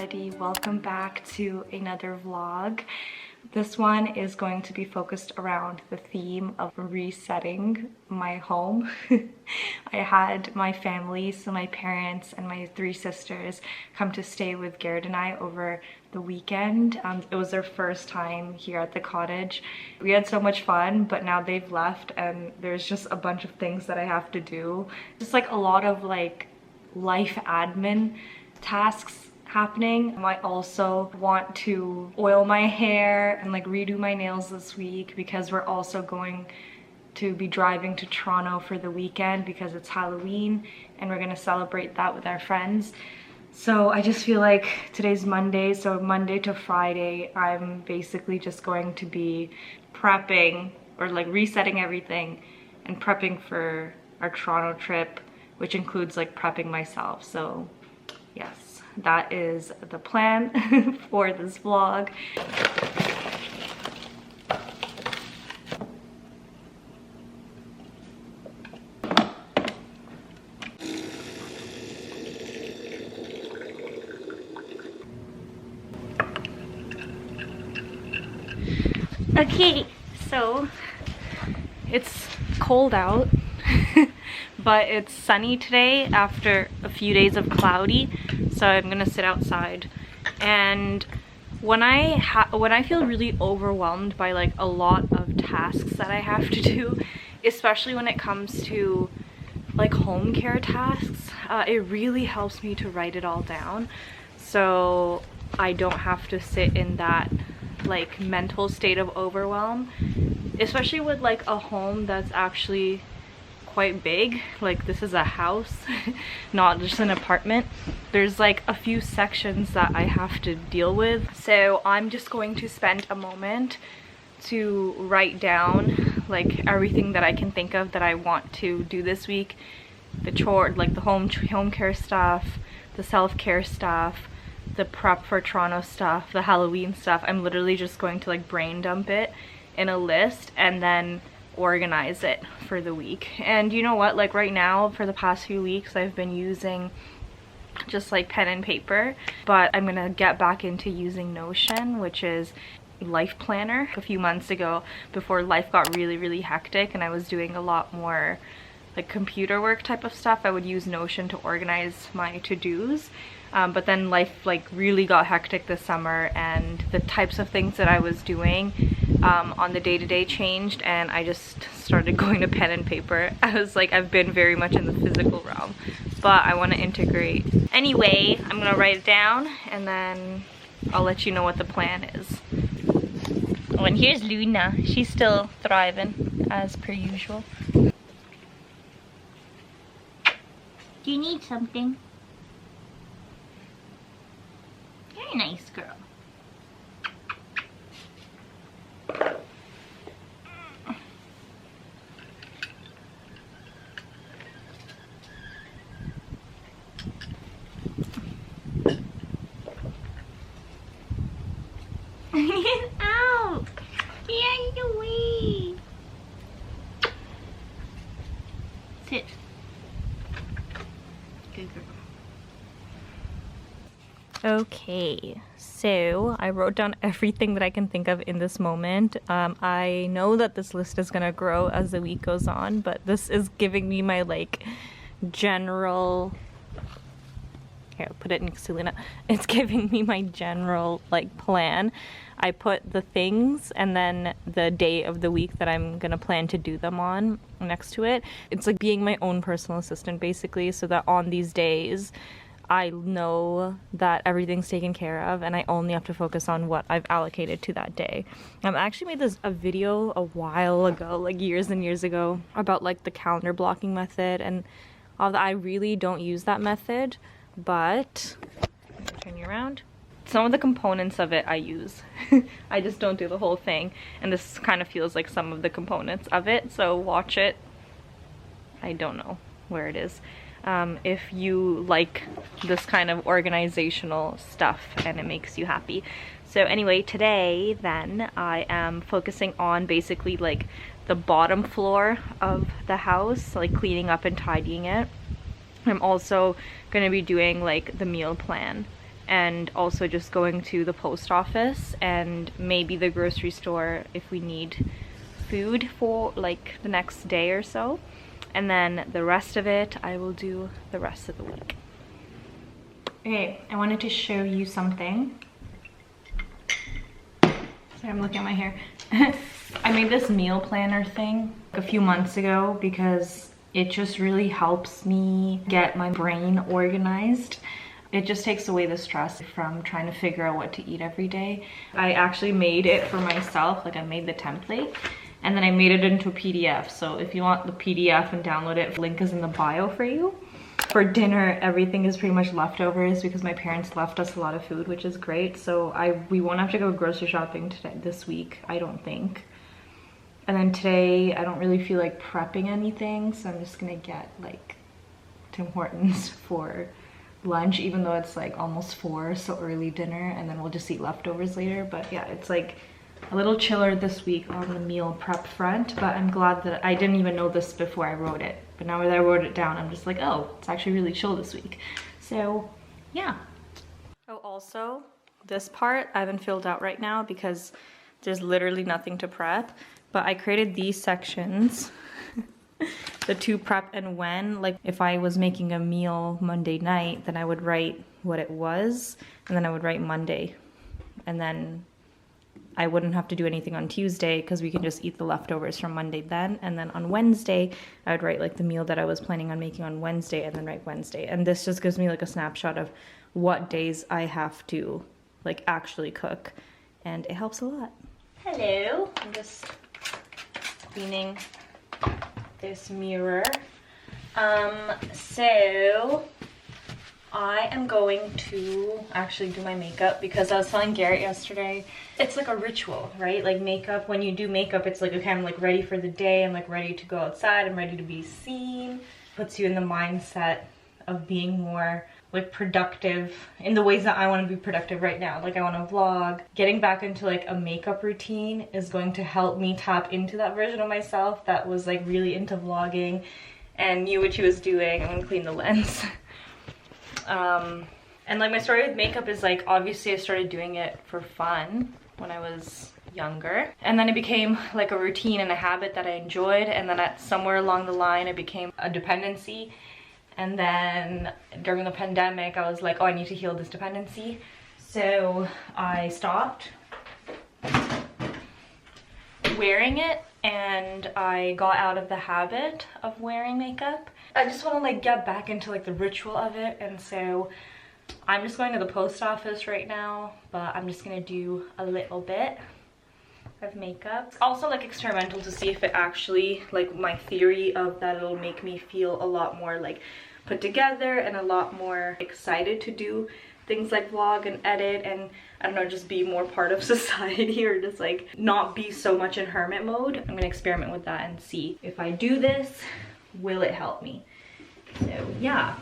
everybody, welcome back to another vlog. This one is going to be focused around the theme of resetting my home. I had my family, so my parents and my three sisters, come to stay with Garrett and I over the weekend. It was their first time here at the cottage. We had so much fun, but now they've left and there's just a bunch of things that I have to do. Just like a lot of like life admin tasks happening. I also want to oil my hair and like redo my nails this week because we're also going to be driving to Toronto for the weekend because it's Halloween and we're gonna celebrate that with our friends. So I just feel like today's Monday, so Monday to Friday, I'm basically just going to be prepping or like resetting everything and prepping for our Toronto trip, which includes like prepping myself. So yes, that is the plan for this vlog. Okay, so it's cold out, but it's sunny today after a few days of cloudy, so I'm gonna sit outside. And when I feel really overwhelmed by like a lot of tasks that I have to do, especially when it comes to like home care tasks, it really helps me to write it all down so I don't have to sit in that like mental state of overwhelm, especially with like a home that's actually quite big. Like this is a house, not just an apartment. There's like a few sections that I have to deal with, so I'm just going to spend a moment to write down like everything that I can think of that I want to do this week. The chore, like the home care stuff, the self-care stuff, the prep for Toronto stuff, the Halloween stuff. I'm literally just going to like brain dump it in a list and then organize it for the week. And you know what, like right now for the past few weeks I've been using just like pen and paper, but I'm gonna get back into using Notion, which is life planner. A few months ago, before life got really hectic and I was doing a lot more like computer work type of stuff, I would use Notion to organize my to-dos. But then life like really got hectic this summer and the types of things that I was doing on the day-to-day changed, and I just started going to pen and paper. I was like, I've been very much in the physical realm, but I want to integrate. Anyway, I'm gonna write it down and then I'll let you know what the plan is. Oh, and here's Luna. She's still thriving as per usual. Do you need something? Very nice girl. Get out! Get away! Sit. Good girl. Okay, so I wrote down everything that I can think of in this moment. I know that this list is gonna grow as the week goes on, but this is giving me my like general, here, I'll put it next to Luna. It's giving me my general like plan. I put the things and then the day of the week that I'm gonna plan to do them on next to it. It's like being my own personal assistant basically, so that on these days I know that everything's taken care of and I only have to focus on what I've allocated to that day. I actually made a video a while ago, like years and years ago, about like the calendar blocking method, and although I really don't use that method, but turn you around. Some of the components of it I use. I just don't do the whole thing, and this kind of feels like some of the components of it, so watch it. I don't know where it is. If you like this kind of organizational stuff and it makes you happy. So anyway, today then I am focusing on basically like the bottom floor of the house, like cleaning up and tidying it. I'm also going to be doing like the meal plan and also just going to the post office and maybe the grocery store if we need food for like the next day or so. And then the rest of it I will do the rest of the week. Okay, I wanted to show you something. Sorry, I'm looking at my hair. I made this meal planner thing a few months ago because it just really helps me get my brain organized. It just takes away the stress from trying to figure out what to eat every day. I actually made it for myself, like I made the template, and then I made it into a PDF. So if you want the PDF and download it, link is in the bio for you. For dinner, everything is pretty much leftovers because my parents left us a lot of food, which is great. So we won't have to go grocery shopping this week, I don't think. And then today, I don't really feel like prepping anything, so I'm just gonna get like Tim Hortons for lunch, even though it's like almost 4, so early dinner, and then we'll just eat leftovers later. But yeah, it's like a little chiller this week on the meal prep front, but I'm glad that I didn't even know this before I wrote it. But now that I wrote it down, I'm just like, oh, it's actually really chill this week. So yeah. Oh, also, this part I haven't filled out right now because there's literally nothing to prep, but I created these sections. The to prep and when. Like if I was making a meal Monday night, then I would write what it was, and then I would write Monday, and then I wouldn't have to do anything on Tuesday because we can just eat the leftovers from Monday then. And then on Wednesday, I would write like the meal that I was planning on making on Wednesday and then write Wednesday. And this just gives me like a snapshot of what days I have to like actually cook. And it helps a lot. Hello, I'm just cleaning this mirror. So I am going to actually do my makeup because I was telling Garrett yesterday, it's like a ritual, right? Like makeup, when you do makeup, it's like, okay, I'm like ready for the day. I'm like ready to go outside. I'm ready to be seen. Puts you in the mindset of being more like productive in the ways that I want to be productive right now. Like I want to vlog. Getting back into like a makeup routine is going to help me tap into that version of myself that was like really into vlogging and knew what she was doing. I'm gonna clean the lens. And like my story with makeup is like, obviously I started doing it for fun when I was younger, and then it became like a routine and a habit that I enjoyed, and then at somewhere along the line it became a dependency. And then during the pandemic I was like, oh, I need to heal this dependency, so I stopped wearing it and I got out of the habit of wearing makeup. I just want to like get back into like the ritual of it, and so I'm just going to the post office right now, but I'm just gonna do a little bit of makeup. It's also like experimental to see if it actually, like my theory of that it'll make me feel a lot more like put together and a lot more excited to do things like vlog and edit and I don't know, just be more part of society or just like not be so much in hermit mode. I'm gonna experiment with that and see if I do this, will it help me? So yeah.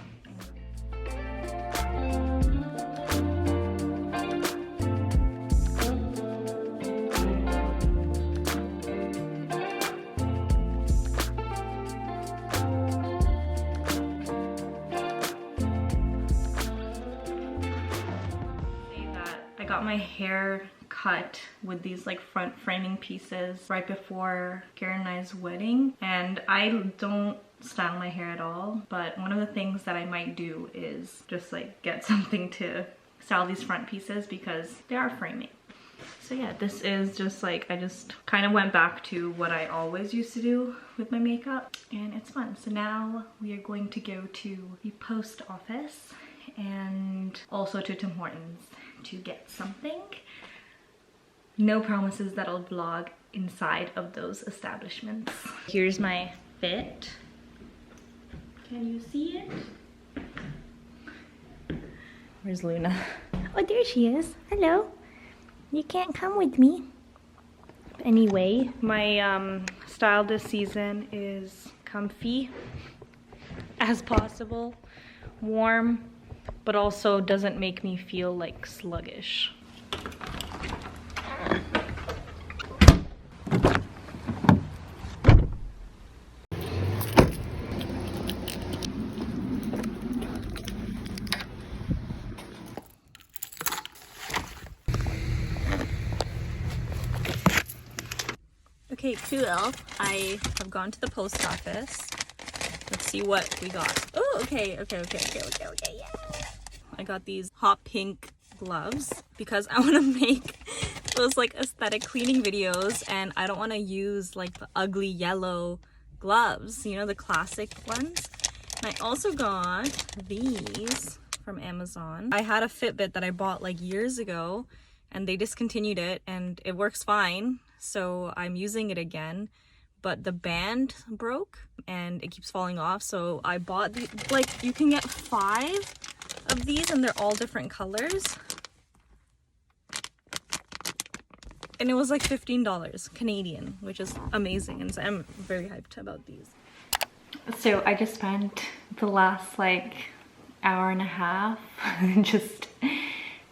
I got my hair cut with these like front framing pieces right before Karen and I's wedding, and I don't style my hair at all, but one of the things that I might do is just like get something to style these front pieces because they are framing. So yeah, this is just like, I just kind of went back to what I always used to do with my makeup, and it's fun. So now we are going to go to the post office and also to Tim Hortons to get something. No promises that I'll vlog inside of those establishments. Here's my fit. Can you see it? Where's Luna? Oh, there she is. Hello. You can't come with me. Anyway, my style this season is comfy as possible, warm, but also doesn't make me feel like sluggish. Okay, cool. I have gone to the post office. Let's see what we got. Oh, okay, yeah. I got these hot pink gloves because I want to make those like aesthetic cleaning videos and I don't want to use like the ugly yellow gloves, you know, the classic ones. And I also got these from Amazon. I had a Fitbit that I bought like years ago and they discontinued it and it works fine, so I'm using it again, but the band broke and it keeps falling off, so I bought the, like, you can get 5 of these and they're all different colors, and it was like $15 Canadian, which is amazing, and so I'm very hyped about these. So I just spent the last like hour and a half just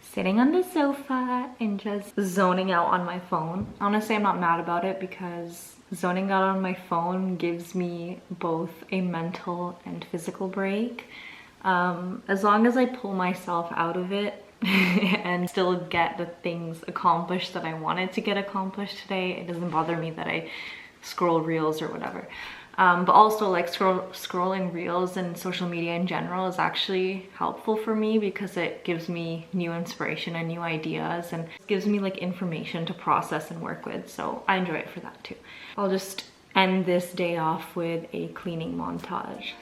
sitting on the sofa and just zoning out on my phone. Honestly, I'm not mad about it because zoning out on my phone gives me both a mental and physical break. As long as I pull myself out of it and still get the things accomplished that I wanted to get accomplished today, it doesn't bother me that I scroll reels or whatever. But also like scrolling reels and social media in general is actually helpful for me because it gives me new inspiration and new ideas and gives me like information to process and work with. So I enjoy it for that too. I'll just end this day off with a cleaning montage.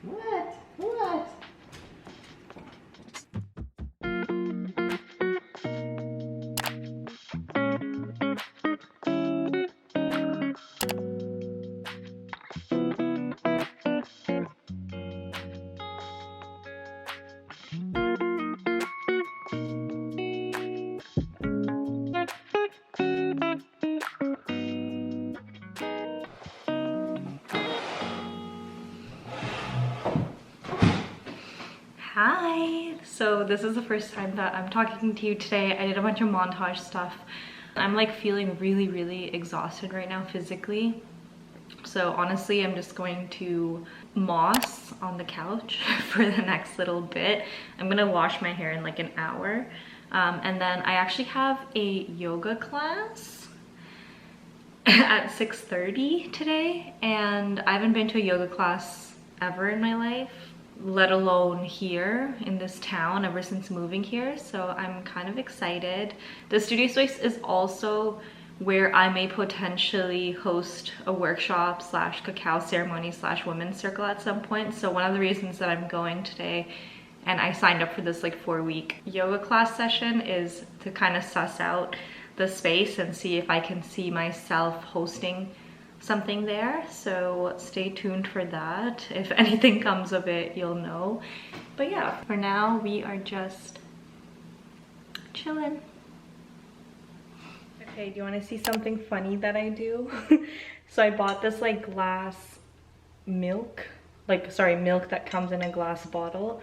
What? Hi! So this is the first time that I'm talking to you today. I did a bunch of montage stuff. I'm like feeling really exhausted right now physically. So honestly, I'm just going to moss on the couch for the next little bit. I'm gonna wash my hair in like an hour. And then I actually have a yoga class at 6:30 today. And I haven't been to a yoga class ever in my life. let alone here in this town ever since moving here. So I'm kind of excited. The studio space is also where I may potentially host a workshop slash cacao ceremony slash women's circle at some point. So one of the reasons that I'm going today, and I signed up for this like 4-week yoga class session, is to kind of suss out the space and see if I can see myself hosting something there. So stay tuned for that. If anything comes of it, you'll know. But yeah, for now we are just chilling. Okay, do you want to see something funny that I do? So I bought this like glass milk, milk that comes in a glass bottle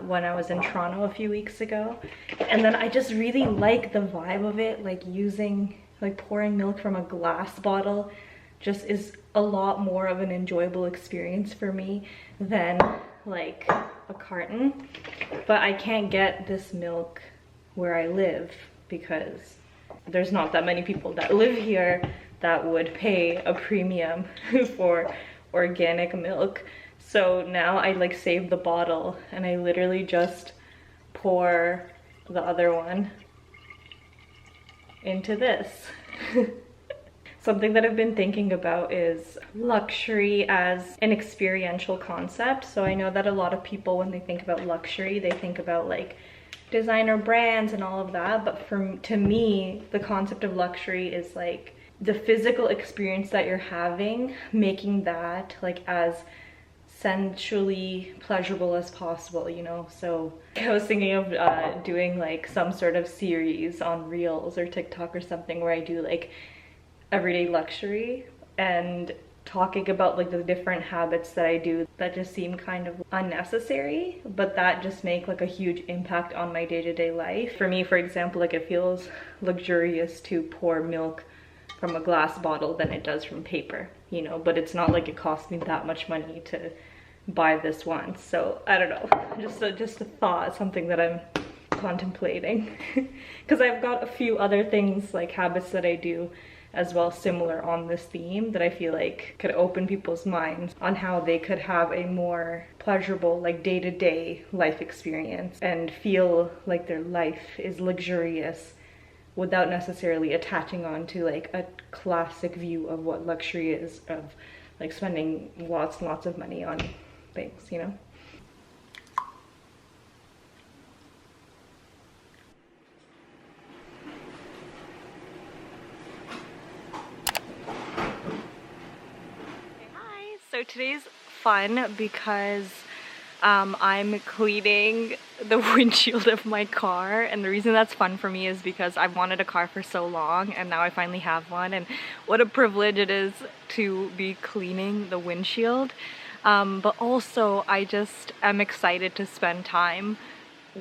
when I was in Toronto a few weeks ago. And then I just really like the vibe of it, like pouring milk from a glass bottle just is a lot more of an enjoyable experience for me than like a carton. But I can't get this milk where I live because there's not that many people that live here that would pay a premium for organic milk. So now I like save the bottle and I literally just pour the other one into this. Something that I've been thinking about is luxury as an experiential concept. So I know that a lot of people, when they think about luxury, they think about like designer brands and all of that. But to me, the concept of luxury is like the physical experience that you're having, making that like as sensually pleasurable as possible, you know? So I was thinking of doing like some sort of series on Reels or TikTok or something where I do like everyday luxury and talking about like the different habits that I do that just seem kind of unnecessary, but that just make like a huge impact on my day-to-day life. For me, for example, like it feels luxurious to pour milk from a glass bottle than it does from paper, you know, but it's not like it cost me that much money to buy this once. So I don't know, just a thought, something that I'm contemplating because I've got a few other things like habits that I do as well similar on this theme that I feel like could open people's minds on how they could have a more pleasurable like day-to-day life experience and feel like their life is luxurious without necessarily attaching on to like a classic view of what luxury is, of like spending lots and lots of money on things, you know? So today's fun because I'm cleaning the windshield of my car, and the reason that's fun for me is because I've wanted a car for so long and now I finally have one, and what a privilege it is to be cleaning the windshield. But also I just am excited to spend time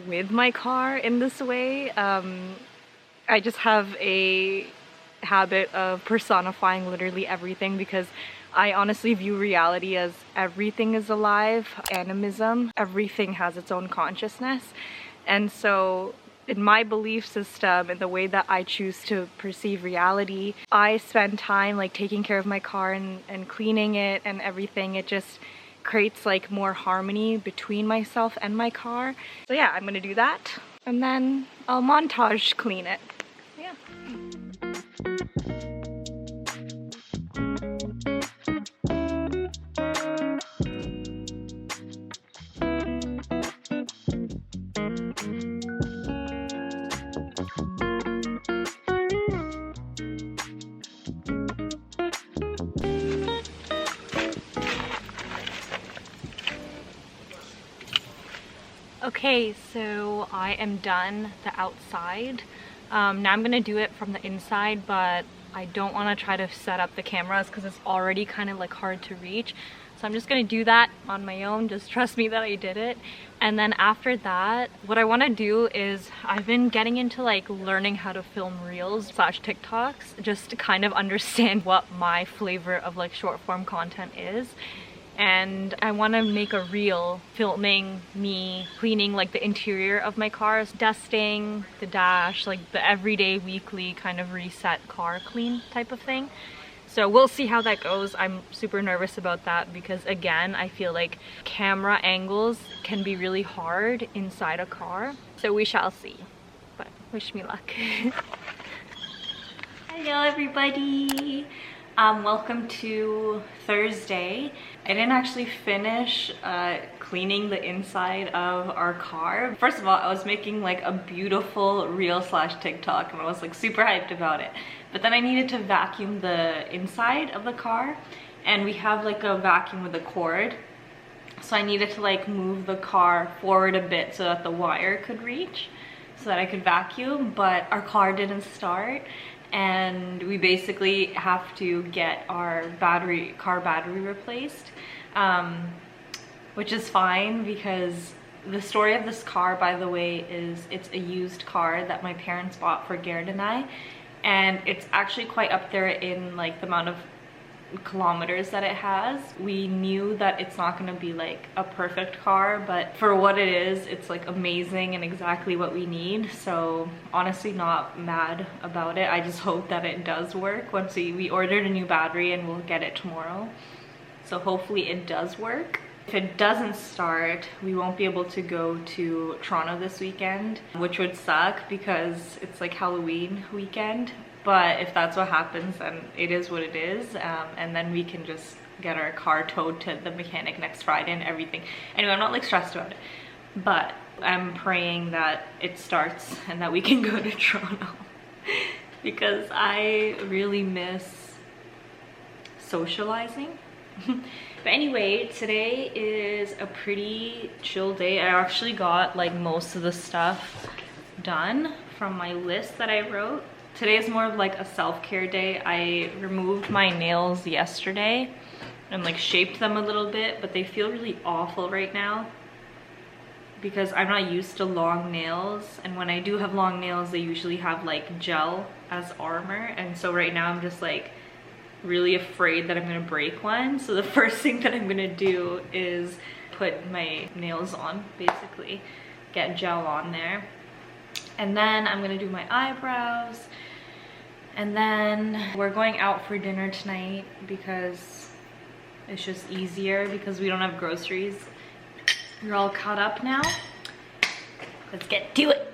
with my car in this way. I just have a habit of personifying literally everything because I honestly view reality as everything is alive, animism, everything has its own consciousness. And so in my belief system and the way that I choose to perceive reality, I spend time like taking care of my car and cleaning it and everything. It just creates like more harmony between myself and my car. So yeah, I'm gonna do that and then I'll montage clean it. Yeah. Okay, so I am done the outside. Now I'm gonna do it from the inside, but I don't want to try to set up the cameras because it's already kind of like hard to reach. So I'm just gonna do that on my own. Just trust me that I did it. And then after that, what I want to do is I've been getting into like learning how to film reels slash TikToks just to kind of understand what my flavor of like short form content is. And I want to make a reel filming me cleaning like the interior of my car, dusting the dash, like the everyday weekly kind of reset car clean type of thing. So we'll see how that goes. I'm super nervous about that because again, I feel like camera angles can be really hard inside a car. So we shall see, but wish me luck. Hello everybody. Welcome to Thursday. I didn't actually finish cleaning the inside of our car. First of all, I was making like a beautiful reel / TikTok and I was like super hyped about it. But then I needed to vacuum the inside of the car, and we have like a vacuum with a cord. So I needed to like move the car forward a bit so that the wire could reach so that I could vacuum, but our car didn't start. And we basically have to get our car battery replaced, which is fine because the story of this car, by the way, is it's a used car that my parents bought for Garrett and I, and it's actually quite up there in like the amount of kilometers that it has. We knew that it's not going to be like a perfect car, but for what it is, it's like amazing and exactly what we need. So honestly, not mad about it. I just hope that it does work. Once we ordered a new battery and we'll get it tomorrow, so hopefully it does work. If it doesn't start, we won't be able to go to Toronto this weekend, which would suck because it's like Halloween weekend. But if that's what happens, then it is what it is, and then we can just get our car towed to the mechanic next Friday and everything. Anyway, I'm not like stressed about it, but I'm praying that it starts and that we can go to Toronto because I really miss socializing. But anyway, today is a pretty chill day. I actually got like most of the stuff done from my list that I wrote. Today is more of like a self-care day. I removed my nails yesterday and like shaped them a little bit, but they feel really awful right now because I'm not used to long nails, and when I do have long nails, they usually have like gel as armor, and so right now I'm just like really afraid that I'm gonna break one. So the first thing that I'm gonna do is put my nails on, basically get gel on there, and then I'm gonna do my eyebrows, and then we're going out for dinner tonight because it's just easier because we don't have groceries. We're all caught up now. Let's get to it.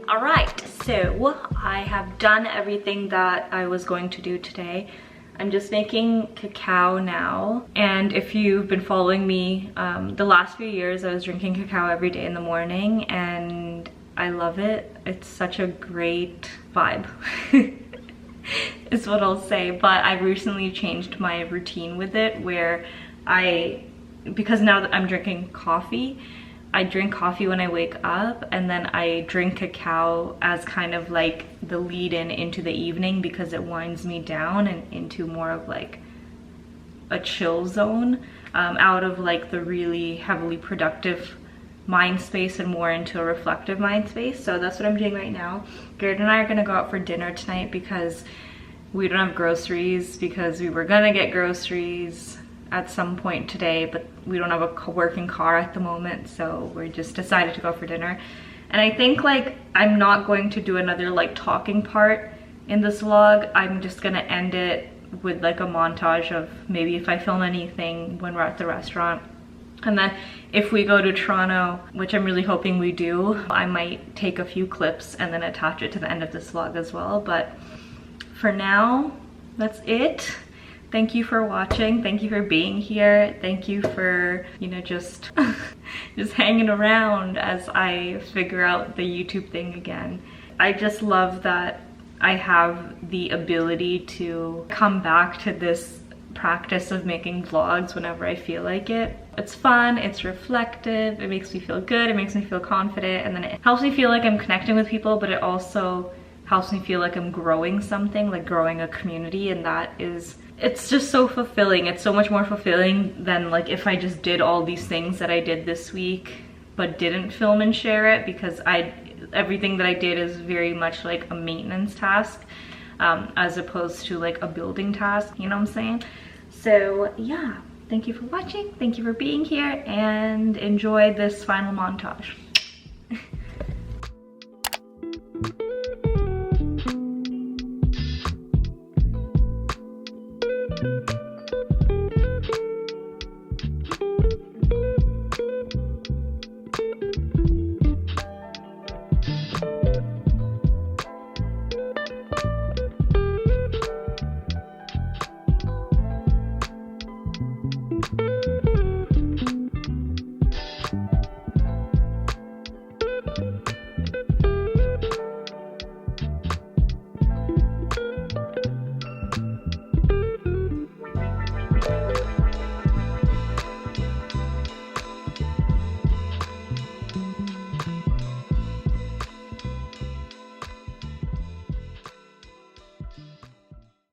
Alright, so I have done everything that I was going to do today. I'm just making cacao now, and if you've been following me the last few years, I was drinking cacao every day in the morning and I love it. It's such a great vibe is what I'll say. But I recently changed my routine with it where because now that I'm drinking coffee, I drink coffee when I wake up, and then I drink cacao as kind of like the lead-in into the evening because it winds me down and into more of like a chill zone, out of like the really heavily productive mind space and more into a reflective mind space. So that's what I'm doing right now. Garrett and I are gonna go out for dinner tonight because we don't have groceries, because we were gonna get groceries at some point today, but we don't have a working car at the moment, so we just decided to go for dinner. And I think like I'm not going to do another like talking part in this vlog. I'm just gonna end it with like a montage of maybe if I film anything when we're at the restaurant. And then if we go to Toronto, which I'm really hoping we do, I might take a few clips and then attach it to the end of this vlog as well. But for now, that's it. Thank you for watching. Thank you for being here. Thank you for, you know, just hanging around as I figure out the YouTube thing again. I just love that I have the ability to come back to this practice of making vlogs whenever I feel like it. It's fun, it's reflective, it makes me feel good, it makes me feel confident, and then it helps me feel like I'm connecting with people, but it also helps me feel like I'm growing something, like growing a community, and that is, it's just so fulfilling. It's so much more fulfilling than like if I just did all these things that I did this week but didn't film and share it, because everything that I did is very much like a maintenance task as opposed to like a building task, you know what I'm saying? So yeah, thank you for watching, thank you for being here, and enjoy this final montage.